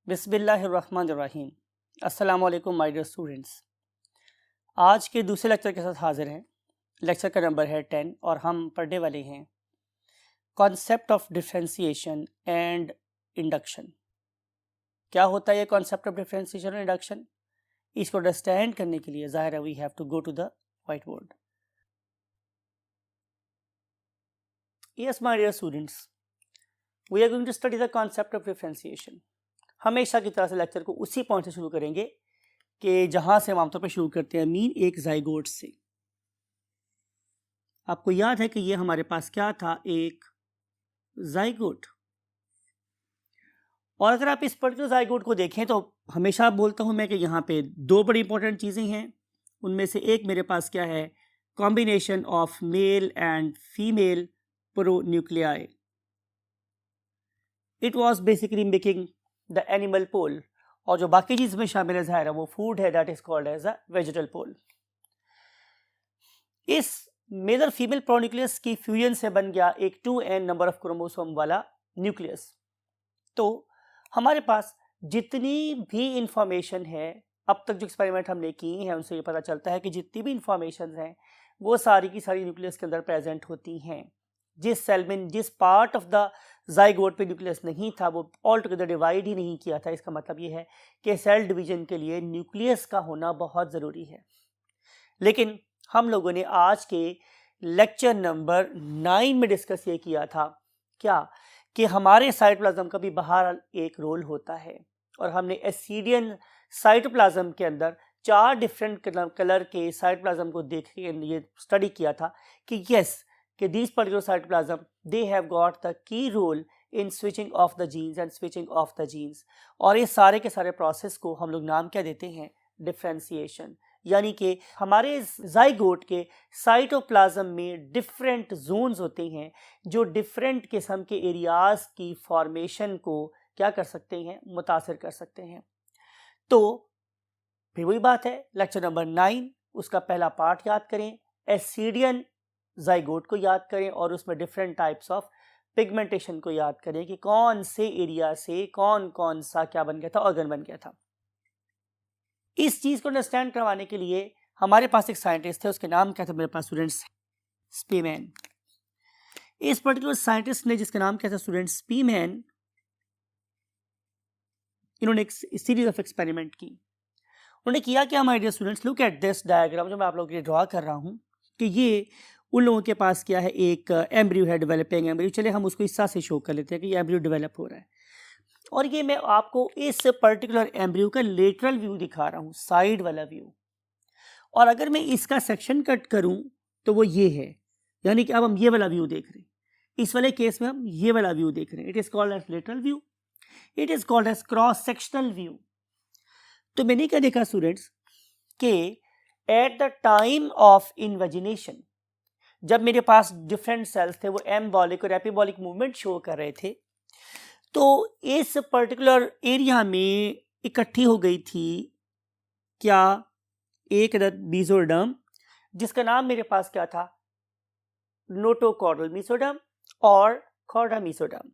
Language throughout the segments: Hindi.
बिस्मिल्लाहिर्रहमानिर्रहीम। अस्सलामु अलैकुम माय डियर स्टूडेंट्स। आज के दूसरे लेक्चर के साथ हाजिर हैं। लेक्चर का नंबर है 10 और हम पढ़ने वाले हैं concept of differentiation and induction. क्या होता है ये कॉन्सेप्ट ऑफ डिफरेंशिएशन और इंडक्शन? इसको अंडरस्टैंड करने के लिए ज़ाहिर है we have to go to the white board. Yes my dear students, we are going to study the concept of differentiation. हमेशा की तरह से लेक्चर को उसी पॉइंट से शुरू करेंगे कि जहां से हम आमतौर पर शुरू करते हैं, मीन एक जाइगोट से। आपको याद है कि ये हमारे पास क्या था, एक जाइगोट। और अगर आप इस पर्टिकुलर जाइगोट को देखें तो हमेशा बोलता हूं मैं कि यहाँ पे दो बड़ी इंपॉर्टेंट चीज़ें हैं। उनमें से एक मेरे पास क्या है, combination of male and female pronuclei. It was basically making the animal pole, और जो बाकी चीज में शामिल है ज़ाहिर है वो फूड है, that is called as a vegetal pole. इस मेजर फीमेल प्रोन्यूक्लियस की फ्यूजन से बन गया एक 2n नंबर ऑफ क्रोमोसोम वाला न्यूक्लियस। तो हमारे पास जितनी भी इंफॉर्मेशन है, अब तक जो एक्सपेरिमेंट हमने किए हैं उनसे ये पता चलता है कि जितनी भी इंफॉर्मेशन है वो सारी की सारी न्यूक्लियस के अंदर प्रेजेंट होती हैं। जिस सेल में जिस पार्ट ऑफ द जाइगोट पे न्यूक्लियस नहीं था वो ऑल टुगेदर डिवाइड ही नहीं किया था। इसका मतलब ये है कि सेल डिवीजन के लिए न्यूक्लियस का होना बहुत ज़रूरी है। लेकिन हम लोगों ने आज के लेक्चर नंबर 9 में डिस्कस ये किया था क्या, कि हमारे साइटोप्लाज्म का भी बाहर एक रोल होता है, और हमने एसिडियन साइटोप्लाज्म के अंदर 4 डिफरेंट कलर के साइटोप्लाज्म को देख के ये स्टडी किया था कि यस कि these particular cytoplasm they have got the key role in switching off the genes and switching off the genes। और ये सारे के सारे प्रोसेस को हम लोग नाम क्या देते हैं, डिफरेंशिएशन। यानी कि हमारे जाइगोट के साइटोप्लाज्म में डिफरेंट जोन्स होते हैं जो डिफरेंट किस्म के एरियाज की फॉर्मेशन को क्या कर सकते हैं, मुतासिर कर सकते हैं। तो फिर वही बात है, लेक्चर नंबर 9 उसका पहला पार्ट याद करें, एसिडियन जाइगोट को याद करें और उसमें डिफरेंट टाइप्स ऑफ पिगमेंटेशन को याद करें कि कौन से एरिया से कौन कौन सा क्या बन गया था, ऑर्गन बन गया था। इस चीज को अंडरस्टैंड करवाने के लिए हमारे पास एक साइंटिस्ट थे, उसके नाम क्या था मेरे पास स्टूडेंट्स, स्पीमैन। इस पर्टिकुलर साइंटिस्ट ने जिसका नाम क्या था स्टूडेंट्स, स्पीमैन, इन्होंने एक सीरीज ऑफ एक्सपेरिमेंट की। उन्होंने किया क्या my dear students, look at this diagram जो मैं आप लोगों के लिए ड्रॉ कर रहा हूं कि ये उन लोगों के पास क्या है, एक एम्ब्रियो है, डेवलपिंग एम्ब्रियो। चले हम उसको इस से शो कर लेते हैं कि ये एम्ब्रियो डेवलप हो रहा है। और ये मैं आपको इस पर्टिकुलर एम्ब्रियो का लेटरल व्यू दिखा रहा हूँ, साइड वाला व्यू। और अगर मैं इसका सेक्शन कट करूं तो वो ये है, यानी कि अब हम ये वाला व्यू देख रहे हैं। इस वाले केस में हम ये वाला व्यू देख रहे हैं। It is called as lateral view, it is called as cross sectional view. तो मैंने क्या देखा स्टूडेंट्स कि at the time of invagination, जब मेरे पास डिफरेंट सेल्स थे वो एम्बॉलिक और एपिबॉलिक मूवमेंट शो कर रहे थे, तो इस पर्टिकुलर एरिया में इकट्ठी हो गई थी क्या, एक मेसोडर्म जिसका नाम मेरे पास क्या था, नोटोकॉर्डल मेसोडर्म और chorda mesoderm,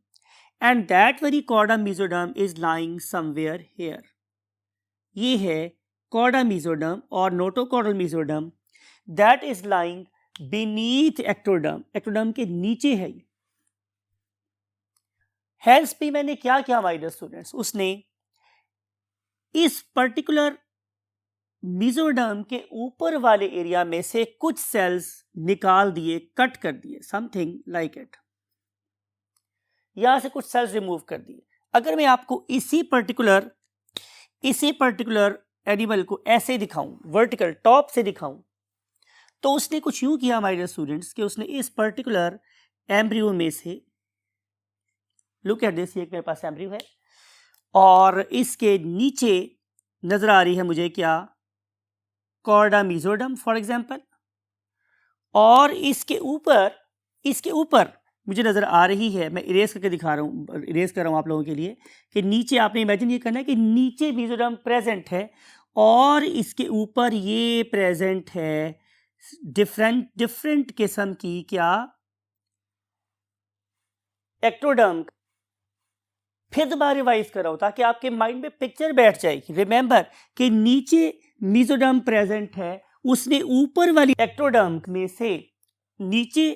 and that very chorda mesoderm is lying somewhere here. ये है कॉर्डा मेसोडर्म और notochordal mesoderm, that is lying beneath ectoderm, ectoderm के नीचे है। हेल्स भी मैंने क्या किया माय डियर स्टूडेंट्स, उसने इस पर्टिकुलर मेसोडर्म के ऊपर वाले एरिया में से कुछ सेल्स निकाल दिए, कट कर दिए, समथिंग लाइक इट, यहां से कुछ सेल्स रिमूव कर दिए। अगर मैं आपको इसी पर्टिकुलर एनिमल को ऐसे दिखाऊं, वर्टिकल टॉप से दिखाऊं, तो उसने कुछ यूं किया माय डियर स्टूडेंट्स कि उसने इस पर्टिकुलर एम्ब्रियो में से, लुक एट दिस, ये मेरे पास एम्ब्रियो है और इसके नीचे नजर आ रही है मुझे क्या, कॉर्डा मेसोडर्म फॉर एग्जांपल, और इसके ऊपर मुझे नजर आ रही है, मैं इरेज करके दिखा रहा हूं, इरेज कर रहा हूं आप लोगों के लिए, कि नीचे आपने इमेजिन ये करना है कि नीचे मेसोडर्म प्रेजेंट है और इसके ऊपर ये प्रेजेंट है डिफरेंट किस्म की क्या, एक्टोडर्म। फिर दोबारा रिवाइज कर रहा हूं ताकि आपके माइंड में पिक्चर बैठ जाएगी। रिमेंबर कि नीचे मेसोडर्म प्रेजेंट है, उसने ऊपर वाली एक्टोडर्म में से नीचे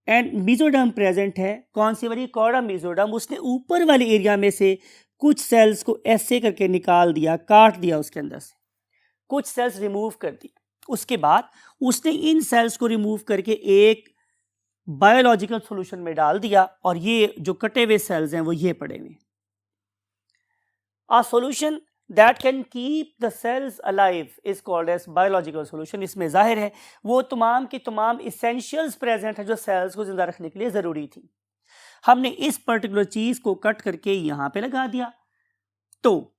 एंड मेसोडर्म प्रेजेंट है, कौन सी वाली, कॉर्डा मेसोडर्म, उसने ऊपर वाले एरिया में से कुछ सेल्स को ऐसे करके निकाल दिया, काट दिया, उसके अंदर से कुछ सेल्स रिमूव कर दी। उसके बाद उसने इन सेल्स को रिमूव करके एक बायोलॉजिकल सॉल्यूशन में डाल दिया और ये जो कटे हुए सेल्स हैं वो ये पड़े हुए। A solution that can keep the cells alive is called as biological solution. इसमें जाहिर है वो तमाम की तमाम इसेंशियल्स प्रेजेंट है जो सेल्स को जिंदा रखने के लिए जरूरी थी। हमने इस पर्टिकुलर चीज को कट करके यहां पे लगा दिया, तो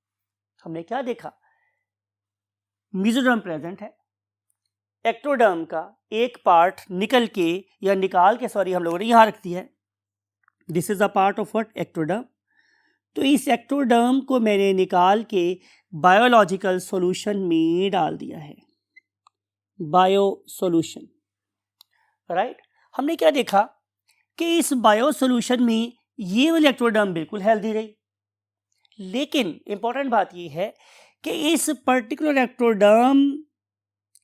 हमने क्या देखा, मेसोडर्म प्रेजेंट है, एक्टोडर्म का एक पार्ट निकल के या निकाल के सॉरी हम लोगों ने यहां रख दिया है। This is a part of what, ectoderm. तो इस एक्टोडर्म को मैंने निकाल के बायोलॉजिकल सॉल्यूशन में डाल दिया है, बायो सॉल्यूशन, राइट। हमने क्या देखा कि इस बायो सॉल्यूशन में ये वाली एक्टोडर्म बिल्कुल हेल्दी रही, लेकिन इंपॉर्टेंट बात ये है कि इस पर्टिकुलर एक्टोडर्म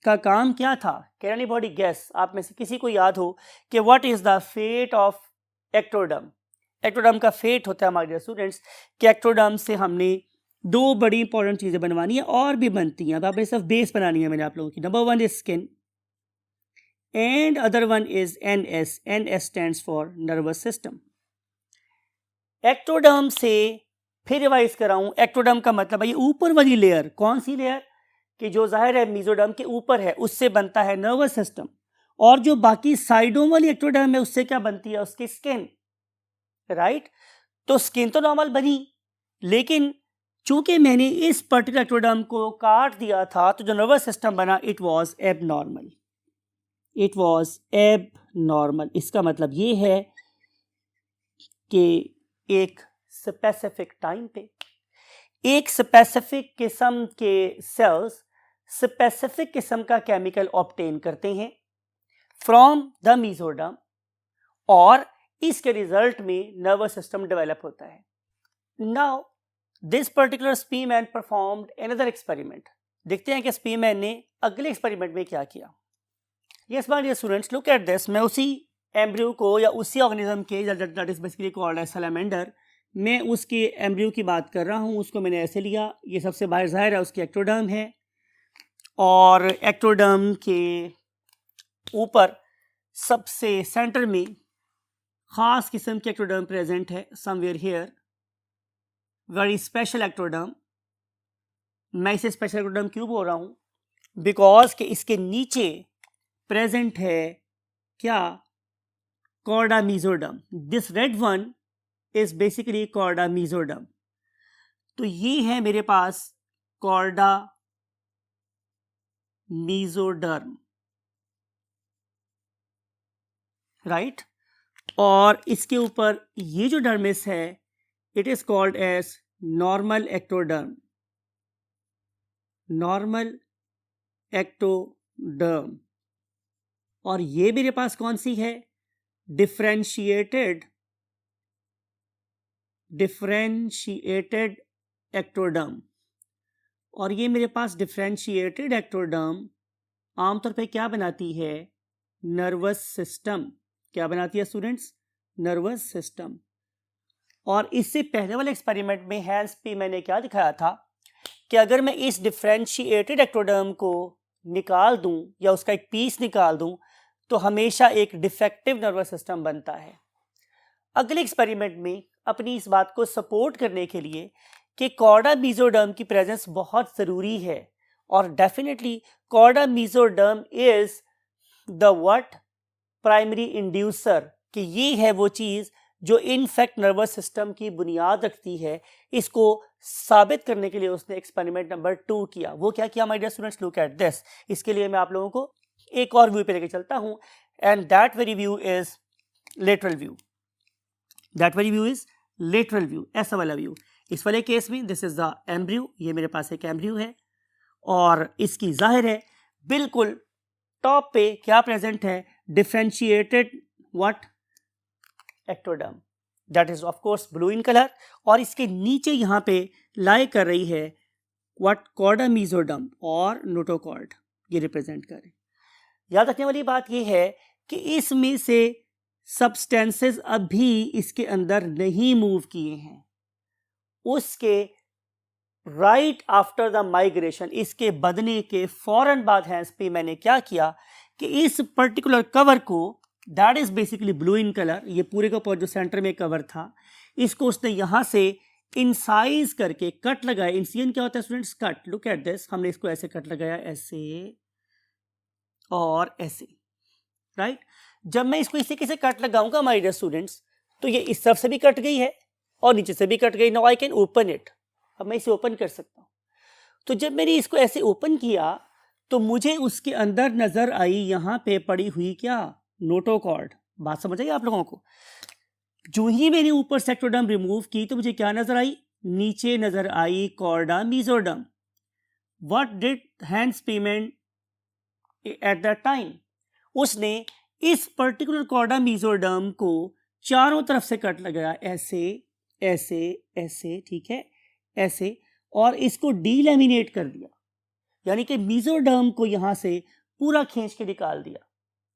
का काम क्या था। कैन एनीबॉडी गेस, आप में से किसी को याद हो कि what is the fate of ectoderm? Ectoderm का फेट होता है हमारे डियर स्टूडेंट्स कि एक्टोडर्म से हमने दो बड़ी इंपॉर्टेंट चीजें बनवानी है, और भी बनती हैं, अब आपने सिर्फ बेस बनानी है मैंने आप लोगों की। Number one is skin and other one is NS. NS stands for nervous system. Ectoderm से फिर रिवाइज कराऊं, एक्टोडर्म का मतलब है ये ऊपर वाली लेयर, कौन सी लेयर कि जो जाहिर है मेसोडर्म के ऊपर है, उससे बनता है नर्वस सिस्टम, और जो बाकी साइडों वाली एक्टोडर्म है उससे क्या बनती है, उसकी स्किन, राइट। तो स्किन तो नॉर्मल बनी, लेकिन चूंकि मैंने इस पर्टिकुलर एक्टोडर्म को काट दिया था तो जो नर्वस सिस्टम बना it was abnormal, it was abnormal. इसका मतलब ये है कि एक स्पेसिफिक टाइम पे एक स्पेसिफिक किस्म के सेल्स स्पेसिफिक किस्म का केमिकल ऑब्टेन करते हैं फ्रॉम द मेसोडर्म, और इसके रिजल्ट में नर्वस सिस्टम डेवलप होता है। Now this particular Spemann performed another experiment. देखते हैं कि स्पीमैन ने अगले एक्सपेरिमेंट में क्या किया। Yes my dear students, look at this. मैं उसी एम्ब्रियो को या उसी ऑर्गेनिज्म के that is basically called as salamander, मैं उसके एम्ब्रियो की बात कर रहा हूँ। उसको मैंने ऐसे लिया, ये सबसे बाहर जाहिर है उसकी एक्टोडर्म है, और एक्टोडर्म के ऊपर सबसे सेंटर में खास किस्म की एक्टोडर्म प्रेजेंट है, somewhere here, very special ectoderm. मैं इसे स्पेशल एक्टोडर्म क्यों बोल रहा हूँ, बिकॉज के इसके नीचे प्रेजेंट है क्या, chorda mesoderm. This red one is basically chorda mesoderm. तो ये है मेरे पास कॉर्डा मेसोडर्म, राइट। और इसके ऊपर ये जो डर्मिस है it is called as normal ectoderm, normal ectoderm. और ये मेरे पास कौन सी है, डिफरेंशिएटेड एक्टोडर्म। और ये मेरे पास डिफरेंशिएटेड एक्टोडर्म आमतौर पे क्या बनाती है, नर्वस सिस्टम। क्या बनाती है स्टूडेंट्स, नर्वस सिस्टम। और इससे पहले वाले एक्सपेरिमेंट में हैंस पी मैंने क्या दिखाया था कि अगर मैं इस डिफरेंशिएटेड एक्टोडर्म को निकाल दूं या उसका एक पीस निकाल दूं तो हमेशा एक डिफेक्टिव नर्वस सिस्टम बनता है। अगले एक्सपेरिमेंट में अपनी इस बात को सपोर्ट करने के लिए कि कॉर्डा मेसोडर्म की प्रेजेंस बहुत ज़रूरी है, और definitely chorda mesoderm is the what, primary inducer, कि ये है वो चीज़ जो इनफैक्ट नर्वस सिस्टम की बुनियाद रखती है। इसको साबित करने के लिए उसने एक्सपेरिमेंट नंबर 2 किया। वो क्या किया my dear students, look at this. इसके लिए मैं आप लोगों को एक और व्यू पे लेके चलता हूं, and that very view is lateral view. That very view is lateral view, ऐसा वाला व्यू। इस वाले केस में दिस इज द एम्ब्रियो, ये मेरे पास एक एम्ब्रियो है, और इसकी जाहिर है बिल्कुल टॉप पे क्या प्रेजेंट है, differentiated what, ectoderm. That is of course blue in colour, और इसके नीचे यहाँ पे लाई कर रही है व्हाट, कॉर्डा मीजोडर्म और नोटोकॉर्ड, ये रिप्रेजेंट कर रहे हैं। याद रखने वाली बात ये है कि इसमें से सब्सटेंसेस अभी इसके अंदर नहीं मूव किए हैं। उसके राइट आफ्टर द माइग्रेशन, इसके बदने के फौरन बाद हैंस पे मैंने क्या किया कि इस पर्टिकुलर कवर को, that is basically blue in colour, ये पूरे का पूरा जो सेंटर में कवर था, इसको उसने यहां से इंसाइज करके कट लगाया। इंसिजन क्या होता है students? Cut. Look at this, हमने इसको ऐसे कट लगाया, ऐसे और ऐसे, राइट। जब मैं इसको इस तरीके से कट लगाऊंगा माय डियर स्टूडेंट्स, तो ये इस तरफ से भी कट गई है और नीचे से भी कट गई। Now I can open it, अब मैं इसे ओपन कर सकता हूं। तो जब मैंने इसको ऐसे ओपन किया तो मुझे उसके अंदर नजर आई यहां पे पड़ी हुई क्या, नोटोकॉर्ड। बात समझ आई आप लोगों को? जो ही मैंने ऊपर से एक्टोडर्म रिमूव की तो मुझे क्या नजर आई? नीचे नजर आई chorda mesoderm. What did Hans Spemann at that time? उसने इस पर्टिकुलर कॉर्डा मीजोडर्म को चारों तरफ से कट लगाया, ऐसे ऐसे ऐसे, ठीक है, ऐसे, और इसको डीलैमिनेट कर दिया, यानी कि मीजोडर्म को यहां से पूरा खींच के निकाल दिया।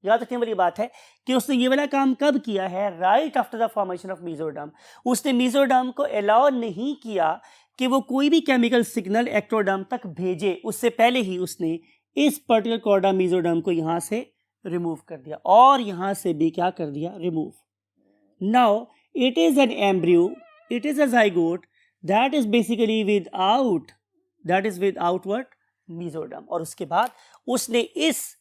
याद रखने वाली बात है कि उसने ये वाला काम कब किया है? Right after the formation of mesoderm. उसने मीजोडर्म को अलाउ नहीं किया कि वो कोई भी केमिकल सिग्नल एक्टोडर्म तक भेजे, उससे पहले ही उसने इस पर्टिकुलर कॉर्डा मीजोडर्म को यहां से रिमूव कर दिया और यहां से भी क्या कर दिया? Remove. Now it is an embryo, it is a zygote that is basically without what? Mesoderm. और उसके बाद उसने इस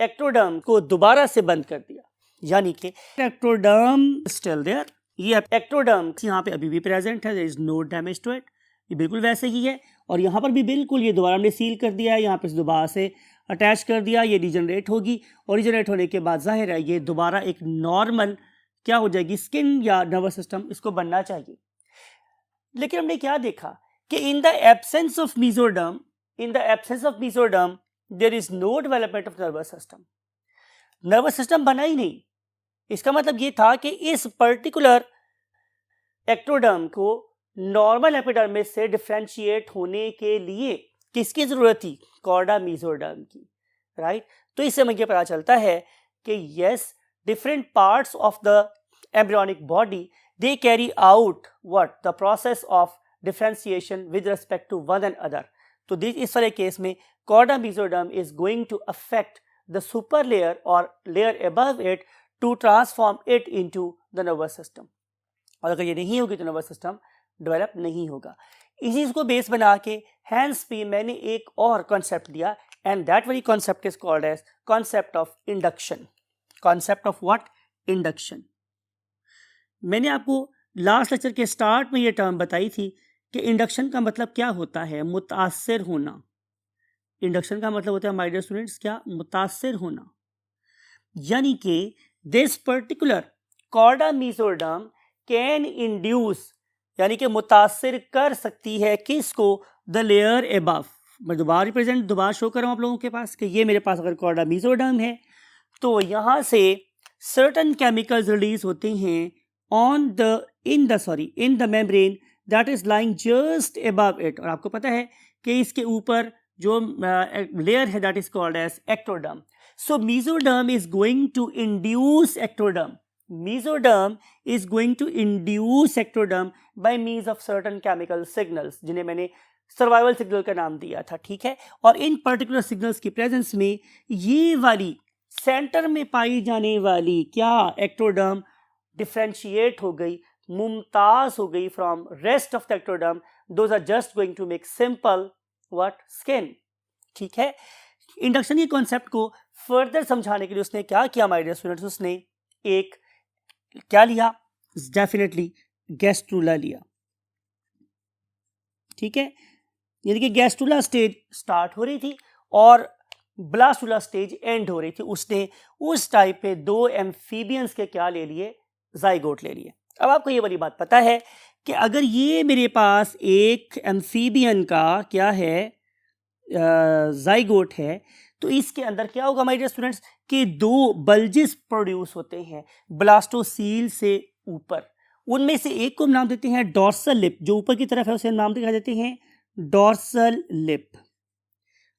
एक्टोडर्म को दोबारा से बंद कर दिया, यानी कि एक्टोडर्म स्टिल देयर, ये एक्टोडर्म यहाँ पे अभी भी प्रेजेंट है, there is no damage to it, ये बिल्कुल वैसे ही है। और यहाँ पर भी बिल्कुल ये दोबारा हमने सील कर दिया है, यहाँ पे दोबारा से अटैच कर दिया, ये रिजनरेट होगी और रिजनरेट होने के बाद जाहिर है ये दोबारा एक नॉर्मल क्या हो जाएगी? स्किन या नर्वस सिस्टम इसको बनना चाहिए। लेकिन हमने क्या देखा कि in the absence of mesoderm, there is no development of nervous system. Nervous system बना ही नहीं। इसका मतलब ये था कि इस पर्टिकुलर एक्टोडर्म को नॉर्मल एपिडर्मिस से डिफरेंशिएट होने के लिए किसकी जरूरत थी? कॉर्डा मीजोडर्म की, राइट। तो इससे हमें ये पता चलता है कि yes, different parts of the embryonic body they carry out what? The process of differentiation with respect to one and other. तो इस वाले केस में chorda mesoderm is going to affect the super layer or layer above it to transform it into the nervous system। और अगर ये नहीं होगी तो नर्वस सिस्टम डेवलप नहीं होगा। इसी चीज को बेस बना के हैंस पे मैंने एक और कॉन्सेप्ट दिया, and that very concept is called as concept of induction. Concept of what? Induction. मैंने आपको लास्ट लेक्चर के स्टार्ट में ये टर्म बताई थी कि इंडक्शन का मतलब क्या होता है? मुतासिर होना। इंडक्शन का मतलब होता है माय डियर स्टूडेंट्स क्या? मुतासिर होना। यानी कि this particular chorda mesoderm can induce, यानी कि मुतासिर कर सकती है किसको? The layer above. मैं दोबारा शो कर रहा हूं आप लोगों के पास कि ये मेरे पास अगर कॉर्डा मीजोडर्म है तो यहां से सर्टन केमिकल्स रिलीज होते हैं in the membrane that is lying just above it. और आपको पता है कि इसके ऊपर जो लेयर है that is called as ectoderm. So mesoderm is going to induce ectoderm. Mesoderm is going to induce ectoderm by means of certain chemical signals, जिन्हें मैंने सर्वाइवल सिग्नल का नाम दिया था, ठीक है। और इन पर्टिकुलर सिग्नल्स की प्रेजेंस में ये वाली सेंटर में पाई जाने वाली क्या? एक्टोडर्म डिफरेंशिएट हो गई, मुमताज हो गई from rest of the ectoderm. Those are just going to make simple what? Skin, ठीक है। इंडक्शन के कॉन्सेप्ट को फर्दर समझाने के लिए उसने क्या किया माय डियर स्टूडेंट्स? उसने एक क्या लिया? डेफिनेटली गैस्ट्रूला लिया, ठीक है। यानी कि गैस्ट्रूला स्टेज स्टार्ट हो रही थी और ब्लास्टूला स्टेज एंड हो रही थी। उसने उस टाइप पे दो एम्फीबियंस के क्या ले लिए? ज़ाइगोट ले लिए। अब आपको ये वाली बात पता है कि अगर ये मेरे पास एक एम्फीबियन का क्या है? ज़ाइगोट है, तो इसके अंदर क्या होगा माय डियर स्टूडेंट्स? कि दो बल्जेस प्रोड्यूस होते हैं ब्लास्टोसील से ऊपर, उनमें से एक को हम नाम देते हैं डॉर्सल लिप, जो ऊपर की तरफ है उसे हम नाम दिखा देते हैं डॉर्सल लिप।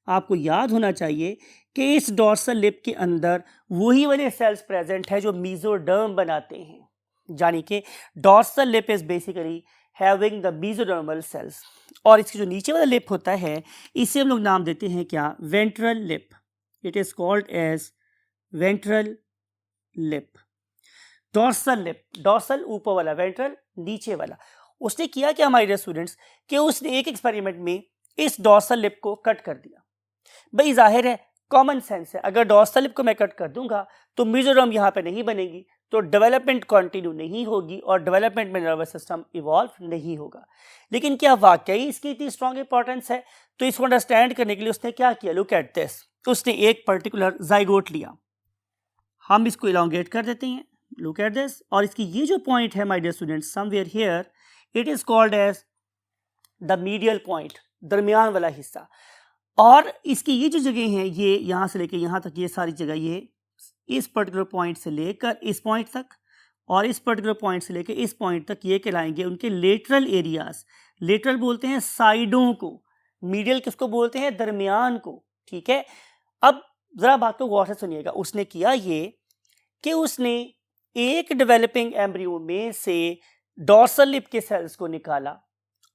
आपको याद होना चाहिए कि इस डॉर्सल लिप के अंदर वही वाले सेल्स प्रेजेंट है जो मेसोडर्म बनाते हैं, यानी कि dorsal lip is basically having the mesodermal cells. और इसकी जो नीचे वाला लिप होता है इसे हम लोग नाम देते हैं क्या, ventral lip. It is called as ventral lip. Dorsal lip, dorsal ऊपर वाला, वेंट्रल नीचे वाला। उसने किया क्या हमारे डियर स्टूडेंट्स, कि उसने एक एक्सपेरिमेंट में इस डॉर्सल लिप को कट कर दिया। भाई जाहिर है, कॉमन सेंस है, अगर डॉर्सल लिप को मैं कट कर दूंगा तो मेसोडर्म यहाँ पे नहीं बनेगी, तो डेवलपमेंट कंटिन्यू नहीं होगी और डेवलपमेंट में नर्वस सिस्टम इवॉल्व नहीं होगा। लेकिन क्या वाकई इसकी इतनी स्ट्रॉन्ग इंपॉर्टेंस है? तो इसको अंडरस्टैंड करने के लिए उसने क्या किया, लुक एट दिस। उसने एक पर्टिकुलर जाइगोट लिया, हम इसको इलोंगेट कर देते हैं, लुक एट दिस, और इसकी ये जो पॉइंट है my dear students, somewhere here, it is called as the medial point, दरमियान वाला हिस्सा। और इसकी ये जो जगह है, ये यहाँ से लेकर यहाँ तक, ये सारी जगह, ये इस पर्टिकुलर पॉइंट से लेकर इस पॉइंट तक और इस पर्टिकुलर पॉइंट से लेकर इस पॉइंट तक, ये कहलाएंगे उनके लेटरल एरियाज। लेटरल बोलते हैं साइडों को, मीडियल किसको बोलते हैं, दरमियान को। ठीक है, अब जरा बात को गौर से सुनिएगा। उसने किया ये कि उसने एक डेवलपिंग एम्ब्रियो में से डॉर्सल लिप के सेल्स को निकाला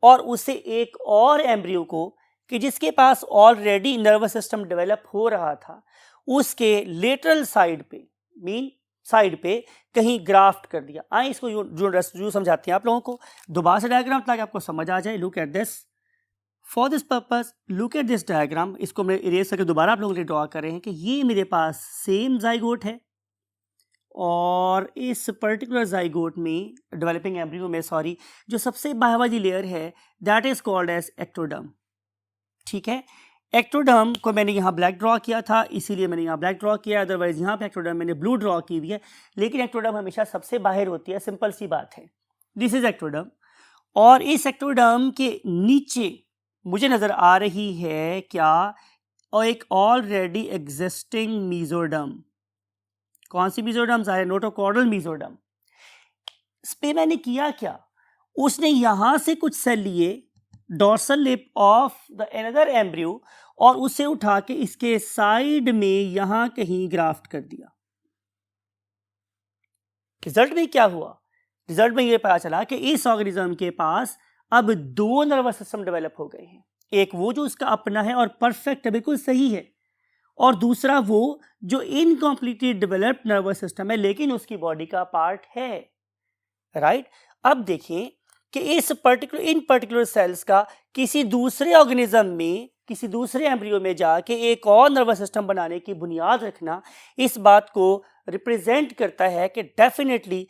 और उसे एक और एम्ब्रियो को, कि जिसके पास ऑलरेडी नर्वस सिस्टम डेवलप हो रहा था, उसके लेटरल साइड पे, मीन साइड पे कहीं ग्राफ्ट कर दिया। आए इसको जो समझाते हैं आप लोगों को दोबारा से डायग्राम, ताकि आपको समझ आ जाए। Look at this, for this purpose look at this diagram. इसको मैं इरेज करके दोबारा आप लोगों के लिए ड्रॉ कर रहे हैं कि ये मेरे पास सेम जाइगोट है और इस पर्टिकुलर जाइगोट में, डेवलपिंग एम्ब्रियो में सॉरी, जो सबसे बाहर वाली लेयर है that is called as ectoderm. ठीक है, एक्टोडर्म को मैंने यहाँ ब्लैक ड्रॉ किया था, इसीलिए मैंने यहाँ ब्लैक ड्रॉ किया, अदरवाइज यहाँ पे एक्टोडर्म मैंने ब्लू ड्रॉ की हुई है, लेकिन एक्टोडर्म हमेशा सबसे बाहर होती है, सिंपल सी बात है। दिस इज एक्टोडर्म, और इस एक्टोडर्म के नीचे मुझे नजर आ रही है क्या, और एक ऑलरेडी एग्जिस्टिंग मेसोडर्म। कौन सी मेसोडर्म है, नोटोकॉर्डल मेसोडर्म। इस पे मैंने किया क्या, उसने यहां से कुछ सेल लिए dorsal lip of the another embryo और उसे उठा के इसके साइड में यहां कहीं ग्राफ्ट कर दिया। रिजल्ट में क्या हुआ, रिजल्ट में यह पता चला कि इस ऑर्गेनिज्म के पास अब दो नर्वस सिस्टम डेवलप हो गए हैं। एक वो जो उसका अपना है और परफेक्ट है, बिल्कुल सही है, और दूसरा वो जो इनकम्प्लीटली डेवलप्ड नर्वस सिस्टम है लेकिन उसकी बॉडी का पार्ट है। राइट, अब देखें कि इन पर्टिकुलर सेल्स का किसी दूसरे ऑर्गेनिज्म में, किसी दूसरे एम्ब्रियो में जाके एक और नर्वस सिस्टम बनाने की बुनियाद रखना इस बात को रिप्रेजेंट करता है कि definitely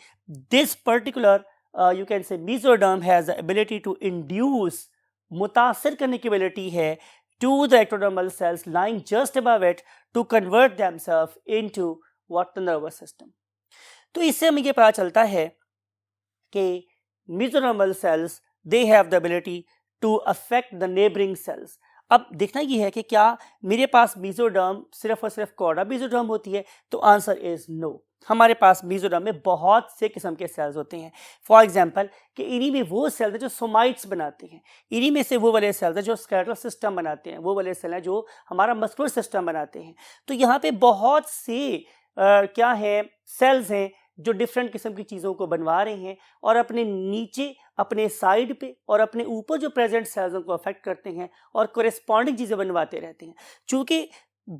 this particular you can say mesoderm has the ability to induce, मुतासिर करने की एबिलिटी है to the ectodermal cells lying just above it to convert themselves into what the nervous system। तो इससे हमें ये पता चलता है कि mesodermal cells they have the ability to affect the neighboring cells। अब देखना ये है कि क्या मेरे पास मेसोडर्म सिर्फ और सिर्फ कॉर्डा मेसोडर्म होती है, तो आंसर इज नो। हमारे पास मेसोडर्म में बहुत से किस्म के सेल्स होते हैं। फॉर एग्जांपल कि इन्हीं में वो सेल्स हैं जो सोमाइट्स बनाते हैं, इन्हीं में से वो वाले सेल्स हैं जो स्केलेटल सिस्टम बनाते हैं, वो वाले सेल हैं जो हमारा मस्कुलर सिस्टम बनाते हैं। तो यहाँ पे बहुत से क्या है, सेल्स हैं जो डिफरेंट किस्म की चीज़ों को बनवा रहे हैं और अपने नीचे, अपने साइड पे और अपने ऊपर जो प्रेजेंट सेल्स को अफेक्ट करते हैं और कोरेस्पॉन्डिंग चीज़ें बनवाते रहते हैं। चूँकि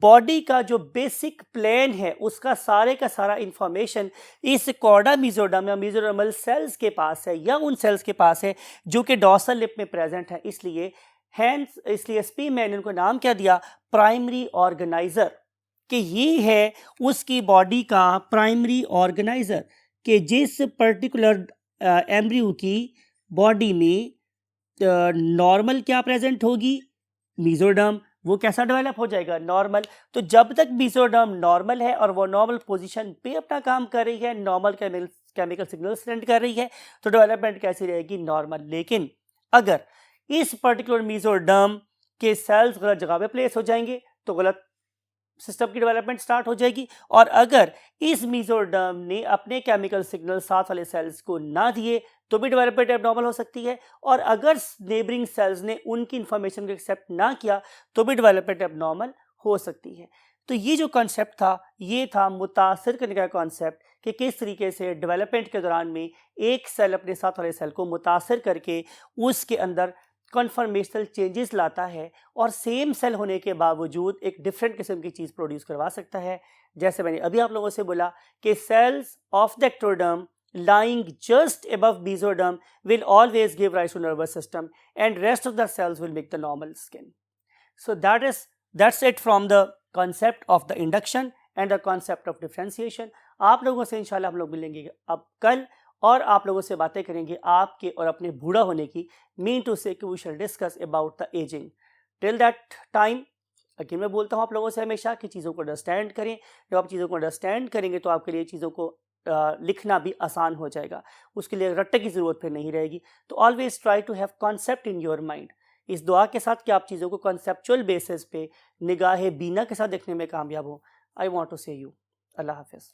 बॉडी का जो बेसिक प्लान है उसका सारे का सारा इंफॉर्मेशन इस कॉर्डा मेसोडर्म या मेसोडर्मल सेल्स के पास है या उन सेल्स के पास है जो कि डॉर्सल लिप में प्रेजेंट है। इसलिए एसपी मैंने उनको नाम क्या दिया, प्राइमरी ऑर्गेनाइजर, कि ये है उसकी बॉडी का प्राइमरी ऑर्गेनाइजर, कि जिस पर्टिकुलर एम्ब्रियो की बॉडी में नॉर्मल क्या प्रेजेंट होगी, मेसोडर्म, वो कैसा डेवलप हो जाएगा, नॉर्मल। तो जब तक मेसोडर्म नॉर्मल है और वो नॉर्मल पोजीशन पे अपना काम कर रही है, नॉर्मल केमिकल सिग्नल सेंड कर रही है, तो डेवलपमेंट कैसी रहेगी, नॉर्मल। लेकिन अगर इस पर्टिकुलर मेसोडर्म के सेल्स गलत जगह पे प्लेस हो जाएंगे तो गलत सिस्टम की डेवलपमेंट स्टार्ट हो जाएगी। और अगर इस मेसोडर्म ने अपने केमिकल सिग्नल साथ वाले सेल्स को ना दिए तो भी डेवलपमेंट एबनॉर्मल हो सकती है, और अगर नेबरिंग सेल्स ने उनकी इंफॉर्मेशन को एक्सेप्ट ना किया तो भी डेवलपमेंट एबनॉर्मल हो सकती है। तो ये जो कॉन्सेप्ट था ये था मुतासिर करने का कॉन्सेप्ट कि किस तरीके से डेवलपमेंट के दौरान में एक सेल अपने साथ वाले सेल को मुतासिर करके उसके अंदर कन्फर्मेशनल चेंजेस लाता है और सेम सेल होने के बावजूद एक डिफरेंट किस्म की चीज़ प्रोड्यूस करवा सकता है। जैसे मैंने अभी आप लोगों से बोला कि cells of the ectoderm lying just above mesoderm will always give rise to nervous system and rest of the cells will make the normal skin. So that's it from the concept of the induction and the concept of differentiation. आप लोगों से इंशाल्लाह हम लोग मिलेंगे अब कल और आप लोगों से बातें करेंगे आपके और अपने बूढ़ा होने की। Mean to say that we shall discuss about the ageing. Till that time again मैं बोलता हूँ आप लोगों से हमेशा कि चीज़ों को अंडरस्टैंड करें। जब आप चीज़ों को अंडरस्टैंड करेंगे तो आपके लिए चीज़ों को लिखना भी आसान हो जाएगा, उसके लिए रट्टे की ज़रूरत फिर नहीं रहेगी। तो always try to have concept in your mind, इस दुआ के साथ कि आप चीज़ों को कॉन्सेप्चुअल बेसिस पे निगाह बीना के साथ देखने में कामयाब हो। आई वॉन्ट टू से यू अल्लाह हाफिज़।